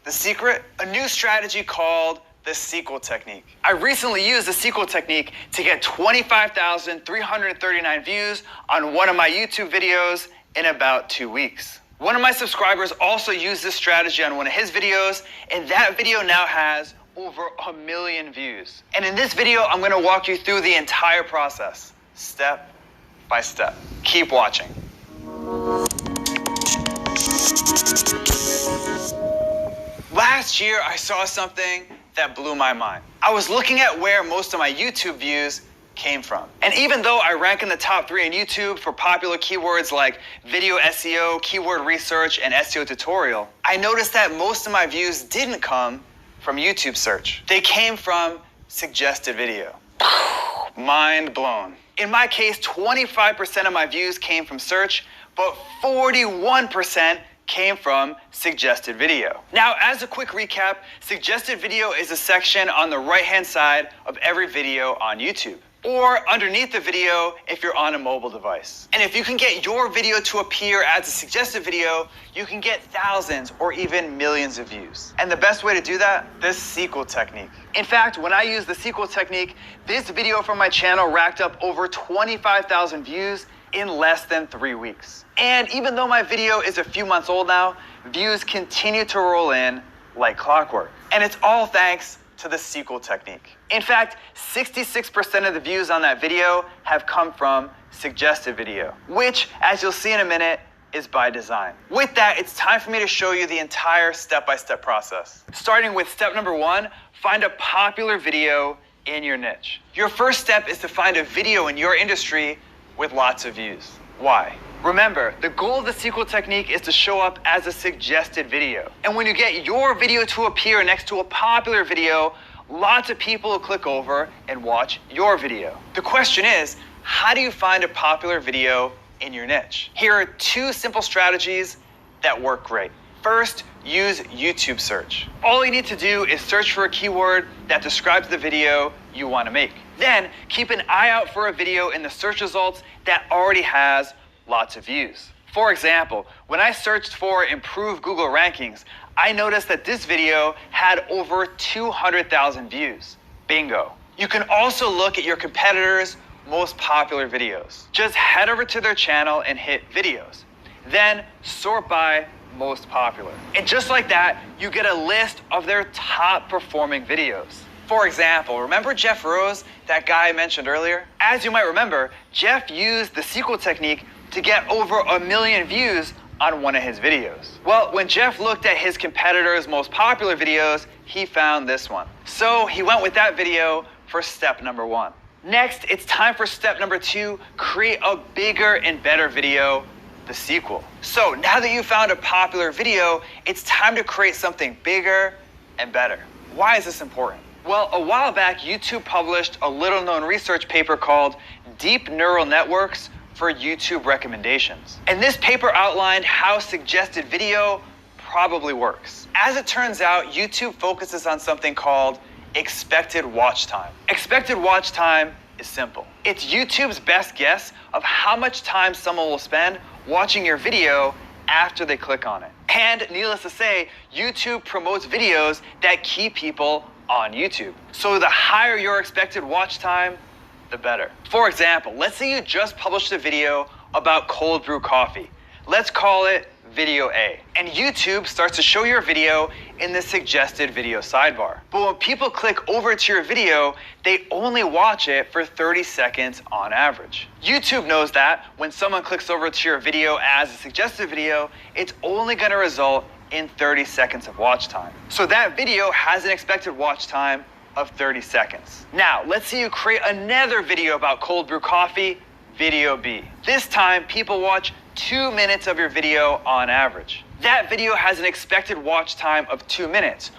The secret? A new strategy called the sequel technique. I recently used the sequel technique to get 25,339 views on one of my YouTube videos in about 2 weeks. One of my subscribers also used this strategy on one of his videos, and that video now has over 1 million views. And in this video, I'm gonna walk you through the entire process, step by step. Keep watching. Last year, I saw something that blew my mind. I was looking at where most of my YouTube views came from. And even though I rank in the top 3 on YouTube for popular keywords like video SEO, keyword research, and SEO tutorial, I noticed that most of my views didn't come from YouTube search. They came from suggested video. Mind blown. In my case, 25% of my views came from search, but 41% came from suggested video. Now, as a quick recap, suggested video is a section on the right-hand side of every video on YouTube, or underneath the video if you're on a mobile device. And if you can get your video to appear as a suggested video, you can get thousands or even millions of views. And the best way to do that? The sequel technique. In fact, when I used the sequel technique, this video from my channel racked up over 25,000 views in less than 3 weeks. And even though my video is a few months old now, views continue to roll in like clockwork. And it's all thanks to the sequel technique. In fact, 66% of the views on that video have come from suggested video, which, as you'll see in a minute, is by design. With that, it's time for me to show you the entire step-by-step process. Starting with step number 1, find a popular video in your niche. Your first step is to find a video in your industry with lots of views. Why? Remember, the goal of the sequel technique is to show up as a suggested video. And when you get your video to appear next to a popular video, lots of people will click over and watch your video. The question is, how do you find a popular video in your niche? Here are 2 simple strategies that work great. First, use YouTube search. All you need to do is search for a keyword that describes the video you want to make. Then, keep an eye out for a video in the search results that already has lots of views. For example, when I searched for improved Google rankings, I noticed that this video had over 200,000 views. Bingo. You can also look at your competitors' most popular videos. Just head over to their channel and hit videos. Then sort by most popular. And just like that, you get a list of their top performing videos. For example, remember Jeff Rose, that guy I mentioned earlier? As you might remember, Jeff used the sequel technique to get over 1 million views on one of his videos. Well, when Jeff looked at his competitors' most popular videos, he found this one. So he went with that video for step number 1. Next, it's time for step number 2, create a bigger and better video, the sequel. So now that you found a popular video, it's time to create something bigger and better. Why is this important? Well, a while back, YouTube published a little-known research paper called Deep Neural Networks for YouTube Recommendations. And this paper outlined how suggested video probably works. As it turns out, YouTube focuses on something called expected watch time. Expected watch time is simple. It's YouTube's best guess of how much time someone will spend watching your video after they click on it. And needless to say, YouTube promotes videos that keep people on YouTube. So the higher your expected watch time, the better. For example, let's say you just published a video about cold brew coffee. Let's call it video A. And YouTube starts to show your video in the suggested video sidebar. But when people click over to your video, they only watch it for 30 seconds on average. YouTube knows that when someone clicks over to your video as a suggested video, it's only gonna result in 30 seconds of watch time. So that video has an expected watch time of 30 seconds. Now, let's say you create another video about cold brew coffee, video B. This time, people watch 2 minutes of your video on average. That video has an expected watch time of 2 minutes,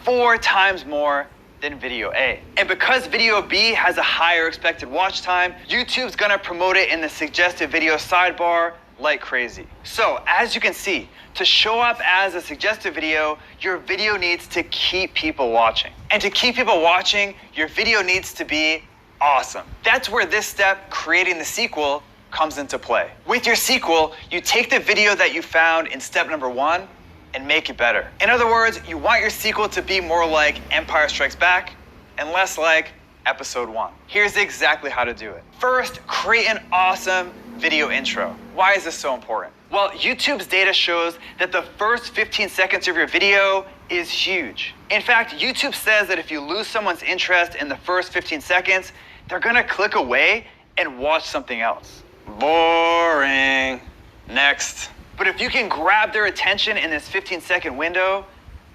4 times more than video A. And because video B has a higher expected watch time, YouTube's gonna promote it in the suggested video sidebar like crazy. So as you can see, to show up as a suggested video, your video needs to keep people watching. And to keep people watching, your video needs to be awesome. That's where this step, creating the sequel, comes into play. With your sequel, you take the video that you found in step number 1 and make it better. In other words, you want your sequel to be more like Empire Strikes Back and less like Episode 1. Here's exactly how to do it. First, create an awesome video intro. Why is this so important? Well, YouTube's data shows that the first 15 seconds of your video is huge. In fact, YouTube says that if you lose someone's interest in the first 15 seconds, they're gonna click away and watch something else. Boring. Next. But if you can grab their attention in this 15-second window,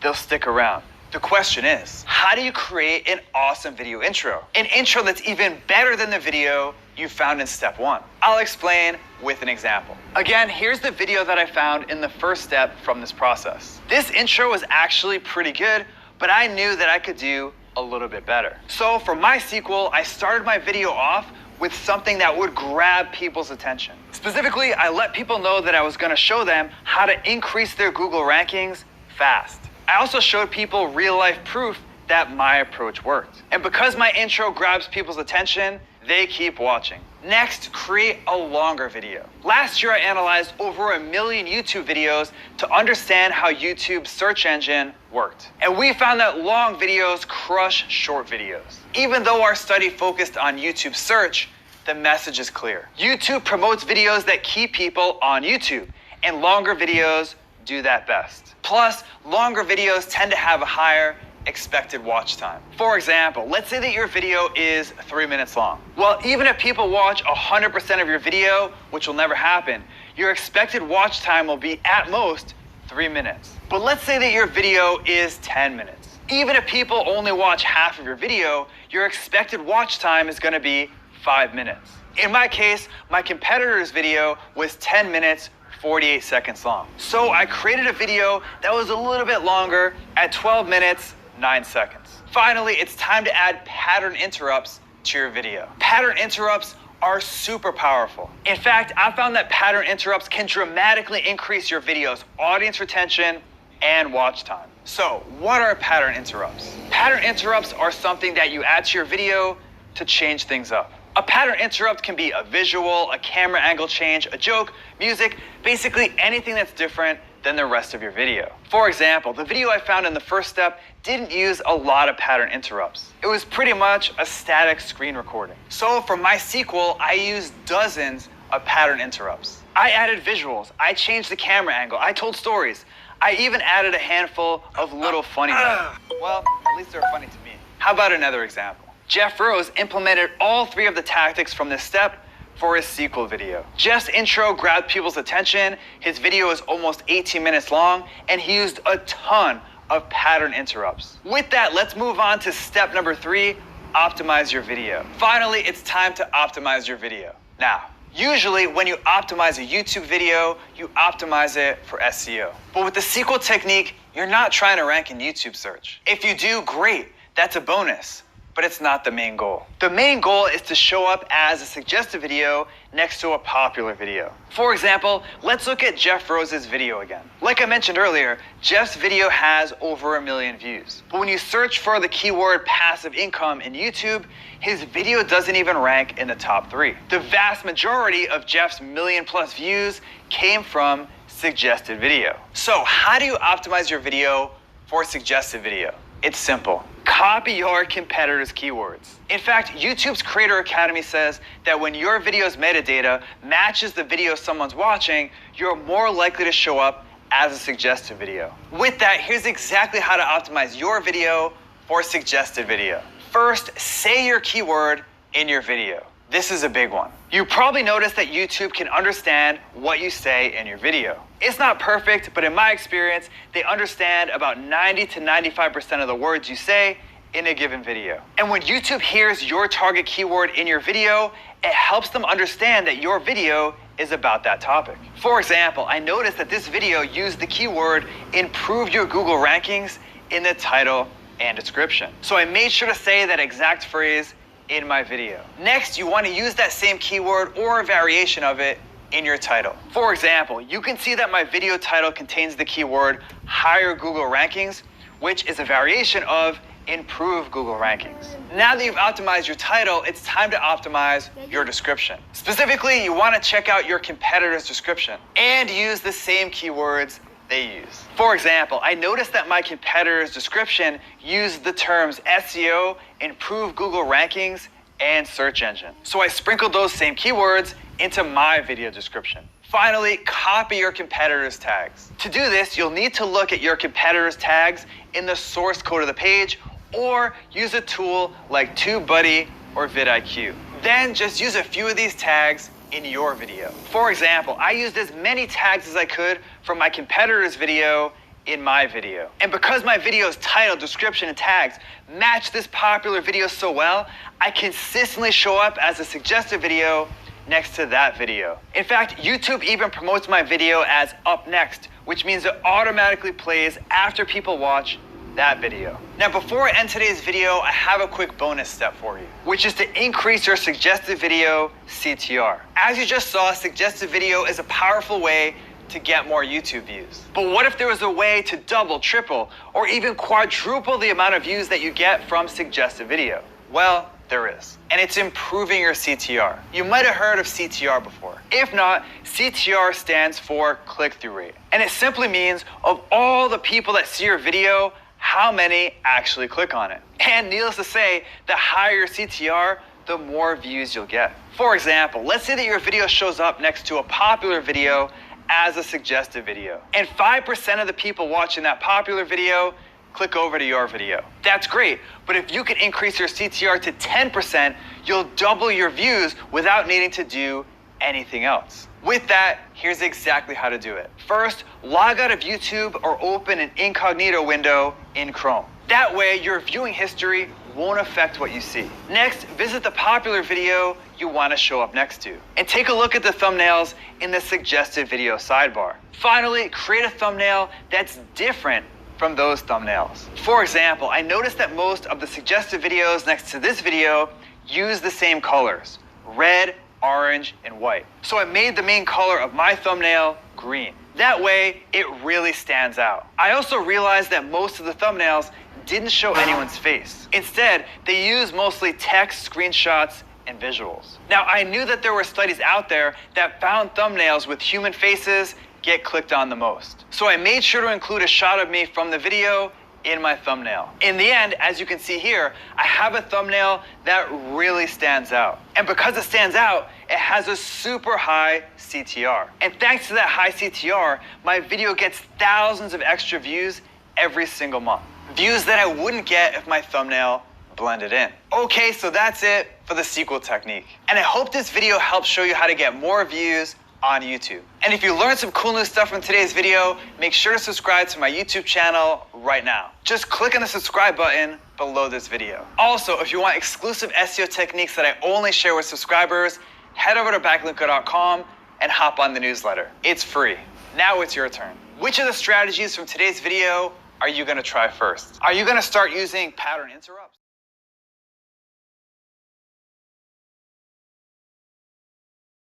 they'll stick around. The question is, how do you create an awesome video intro? An intro that's even better than the video you found in step 1. I'll explain with an example. Again, here's the video that I found in the first step from this process. This intro was actually pretty good, but I knew that I could do a little bit better. So for my sequel, I started my video off with something that would grab people's attention. Specifically, I let people know that I was gonna show them how to increase their Google rankings fast. I also showed people real-life proof that my approach worked. And because my intro grabs people's attention, they keep watching. Next, create a longer video. Last year, I analyzed over 1 million YouTube videos to understand how YouTube's search engine worked. And we found that long videos crush short videos. Even though our study focused on YouTube search, the message is clear. YouTube promotes videos that keep people on YouTube, and longer videos do that best. Plus, longer videos tend to have a higher expected watch time. For example, let's say that your video is 3 minutes long. Well, even if people watch 100% of your video, which will never happen, your expected watch time will be at most 3 minutes. But let's say that your video is 10 minutes. Even if people only watch half of your video, your expected watch time is gonna be 5 minutes. In my case, my competitor's video was 10 minutes 48 seconds long. So I created a video that was a little bit longer at 12 minutes, 9 seconds. Finally, it's time to add pattern interrupts to your video. Pattern interrupts are super powerful. In fact, I found that pattern interrupts can dramatically increase your video's audience retention and watch time. So, what are pattern interrupts? Pattern interrupts are something that you add to your video to change things up. A pattern interrupt can be a visual, a camera angle change, a joke, music, basically anything that's different than the rest of your video. For example, the video I found in the first step didn't use a lot of pattern interrupts. It was pretty much a static screen recording. So for my sequel, I used dozens of pattern interrupts. I added visuals, I changed the camera angle, I told stories. I even added a handful of little funny moments. Well, at least they're funny to me. How about another example? Jeff Rose implemented all 3 of the tactics from this step for his sequel video. Jeff's intro grabbed people's attention, his video is almost 18 minutes long, and he used a ton of pattern interrupts. With that, let's move on to step number 3, optimize your video. Finally, it's time to optimize your video. Now, usually when you optimize a YouTube video, you optimize it for SEO. But with the sequel technique, you're not trying to rank in YouTube search. If you do, great, that's a bonus. But it's not the main goal. The main goal is to show up as a suggested video next to a popular video. For example, let's look at Jeff Rose's video again. Like I mentioned earlier, Jeff's video has over 1 million views. But when you search for the keyword passive income in YouTube, his video doesn't even rank in the top 3. The vast majority of Jeff's 1 million+ views came from suggested video. So how do you optimize your video for suggested video? It's simple. Copy your competitors' keywords. In fact, YouTube's Creator Academy says that when your video's metadata matches the video someone's watching, you're more likely to show up as a suggested video. With that, here's exactly how to optimize your video for suggested video. First, say your keyword in your video. This is a big one. You probably noticed that YouTube can understand what you say in your video. It's not perfect, but in my experience, they understand about 90 to 95% of the words you say in a given video. And when YouTube hears your target keyword in your video, it helps them understand that your video is about that topic. For example, I noticed that this video used the keyword improve your Google rankings in the title and description. So I made sure to say that exact phrase in my video. Next, you want to use that same keyword or a variation of it in your title. For example, you can see that my video title contains the keyword higher Google rankings, which is a variation of improve Google rankings. Now that you've optimized your title, it's time to optimize your description. Specifically, you want to check out your competitor's description and use the same keywords they use. For example, I noticed that my competitor's description used the terms SEO, improved Google rankings, and search engine. So I sprinkled those same keywords into my video description. Finally, copy your competitor's tags. To do this, you'll need to look at your competitor's tags in the source code of the page, or use a tool like TubeBuddy or vidIQ. Then just use a few of these tags in your video. For example, I used as many tags as I could from my competitor's video in my video. And because my video's title, description, and tags match this popular video so well, I consistently show up as a suggested video next to that video. In fact, YouTube even promotes my video as up next, which means it automatically plays after people watch that video. Now, before I end today's video, I have a quick bonus step for you, which is to increase your suggested video CTR. As you just saw, suggested video is a powerful way to get more YouTube views. But what if there was a way to double, triple, or even quadruple the amount of views that you get from suggested video? Well, there is. And it's improving your CTR. You might have heard of CTR before. If not, CTR stands for click-through rate. And it simply means of all the people that see your video, how many actually click on it. And needless to say, the higher your CTR, the more views you'll get. For example, let's say that your video shows up next to a popular video as a suggested video, and 5% of the people watching that popular video click over to your video. That's great, but if you can increase your CTR to 10%, you'll double your views without needing to do anything else. With that, here's exactly how to do it. First, log out of YouTube or open an incognito window in Chrome. That way, your viewing history won't affect what you see. Next, visit the popular video you want to show up next to, and take a look at the thumbnails in the suggested video sidebar. Finally, create a thumbnail that's different from those thumbnails. For example, I noticed that most of the suggested videos next to this video use the same colors: red, orange, and white. So I made the main color of my thumbnail green. That way, it really stands out. I also realized that most of the thumbnails didn't show anyone's face. Instead, they used mostly text, screenshots, and visuals. Now, I knew that there were studies out there that found thumbnails with human faces get clicked on the most. So I made sure to include a shot of me from the video in my thumbnail. In the end, as you can see here, I have a thumbnail that really stands out. And because it stands out, it has a super high CTR. And thanks to that high CTR, my video gets thousands of extra views every single month. Views that I wouldn't get if my thumbnail blended in. Okay, so that's it for the sequel technique. And I hope this video helps show you how to get more views on YouTube. And if you learned some cool new stuff from today's video, make sure to subscribe to my YouTube channel right now. Just click on the subscribe button below this video. Also, if you want exclusive SEO techniques that I only share with subscribers, head over to backlinko.com and hop on the newsletter. It's free. Now it's your turn. Which of the strategies from today's video are you going to try first? Are you going to start using pattern interrupts?